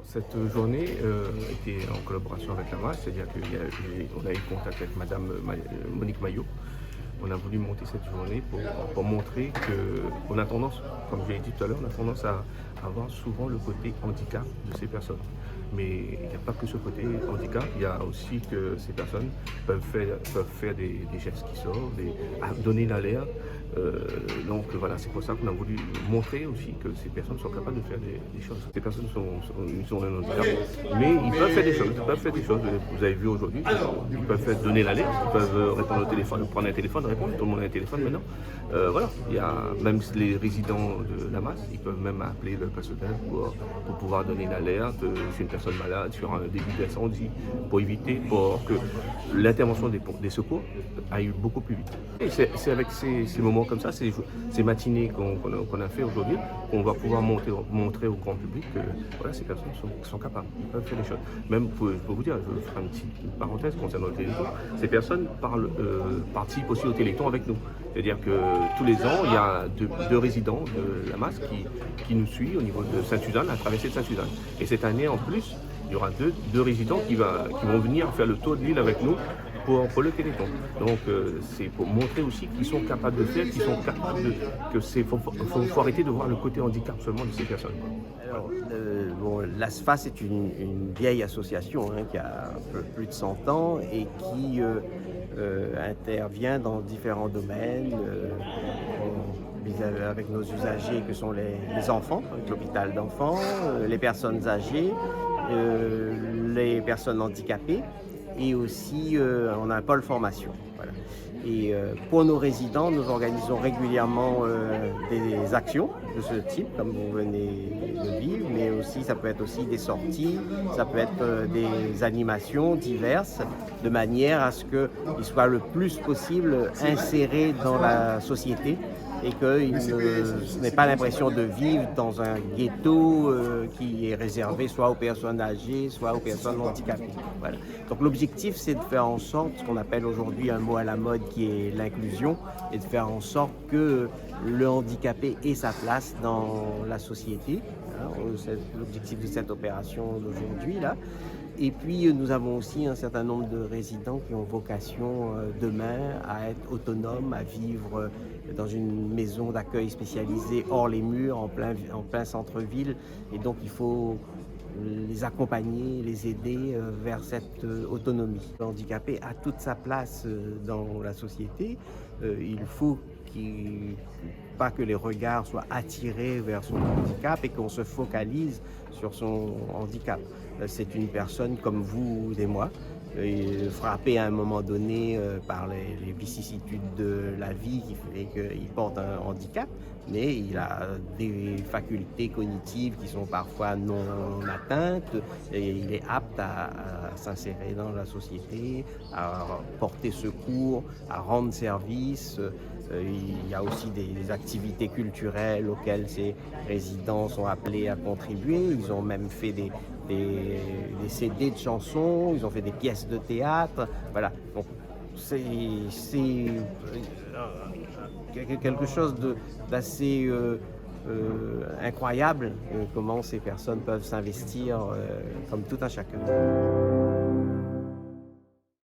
Cette journée était en collaboration avec la MAS, c'est-à-dire qu'on a eu contact avec Madame Monique Maillot. On a voulu monter cette journée pour montrer qu'on a tendance, comme je l'ai dit tout à l'heure, on a tendance à avoir souvent le côté handicap de ces personnes. Mais il n'y a pas que ce côté handicap, il y a aussi que ces personnes peuvent faire des gestes qui sortent, donner l'alerte. Donc voilà, c'est pour ça qu'on a voulu montrer aussi que ces personnes sont capables de faire des choses. Ces personnes ils ont un handicap, mais ils peuvent faire des choses. Ils peuvent faire des choses. Vous avez vu aujourd'hui, ils peuvent donner l'alerte, ils peuvent répondre au téléphone, prendre un téléphone, répondre. Tout le monde a un téléphone maintenant. Voilà, il y a même les résidents de la masse, ils peuvent même appeler le personnel pour pouvoir donner l'alerte sur une personne malade, sur un début d'incendie, pour que l'intervention des secours aille beaucoup plus vite. Et c'est avec ces moments comme ça, ces matinées qu'on a fait aujourd'hui, qu'on va pouvoir montrer au grand public que voilà, ces personnes sont capables, ils peuvent faire des choses. Même, je peux vous dire, je vais faire une petite parenthèse concernant le Téléthon, ces personnes participent aussi au Téléthon avec nous. C'est-à-dire que tous les ans, il y a deux résidents de la masse qui nous suivent au niveau de Sainte-Suzanne, à la traversée de Sainte-Suzanne. Et cette année, en plus, il y aura deux résidents qui vont venir faire le tour de l'île avec nous pour le Téléthon. Donc c'est pour montrer aussi qu'ils sont capables de faire, qu'ils sont capables faut arrêter de voir le côté handicap seulement de ces personnes. Alors, l'ASFA, c'est une vieille association qui a un peu plus de 100 ans et qui intervient dans différents domaines avec nos usagers que sont les enfants, avec l'hôpital d'enfants, les personnes âgées, les personnes handicapées et aussi on a un pôle formation. Voilà. Et pour nos résidents, nous organisons régulièrement des actions de ce type, comme vous venez de vivre, mais aussi ça peut être aussi des sorties, ça peut être des animations diverses, de manière à ce qu'ils soient le plus possible insérés dans la société et qu'ils n'aient pas l'impression de vivre dans un ghetto qui est réservé soit aux personnes âgées, soit aux personnes handicapées. Voilà. Donc l'objectif, c'est de faire en sorte, ce qu'on appelle aujourd'hui un mot à la mode qui est l'inclusion, et de faire en sorte que le handicapé ait sa place dans la société. C'est l'objectif de cette opération d'aujourd'hui là. Et puis nous avons aussi un certain nombre de résidents qui ont vocation demain à être autonomes, à vivre dans une maison d'accueil spécialisée hors les murs, en plein centre-ville. Et donc il faut les accompagner, les aider vers cette autonomie. Le handicapé a toute sa place dans la société. Il faut pas que les regards soient attirés vers son handicap et qu'on se focalise sur son handicap. C'est une personne comme vous et moi, frappée à un moment donné par les vicissitudes de la vie qui fait qu'il porte un handicap, mais il a des facultés cognitives qui sont parfois non atteintes et il est apte à s'insérer dans la société, à porter secours, à rendre service. Il y a aussi des activités culturelles auxquelles ces résidents sont appelés à contribuer. Ils ont même fait des CD de chansons, ils ont fait des pièces de théâtre. Voilà. Donc, c'est quelque chose d'assez incroyable comment ces personnes peuvent s'investir comme tout un chacun.